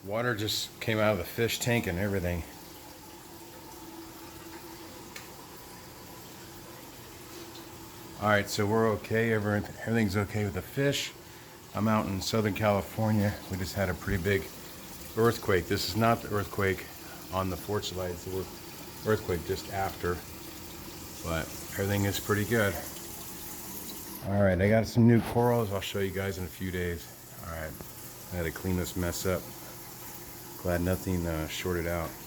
Water just came out of the fish tank and everything. Alright, so we're okay. Everything's okay with the fish. I'm out in Southern California. We just had a pretty big earthquake. This is not the earthquake on the Fort Slide. It's the earthquake just after. But everything is pretty good. Alright, I got some new corals. I'll show you guys in a few days. Alright, I had to clean this mess up. Glad nothing shorted out.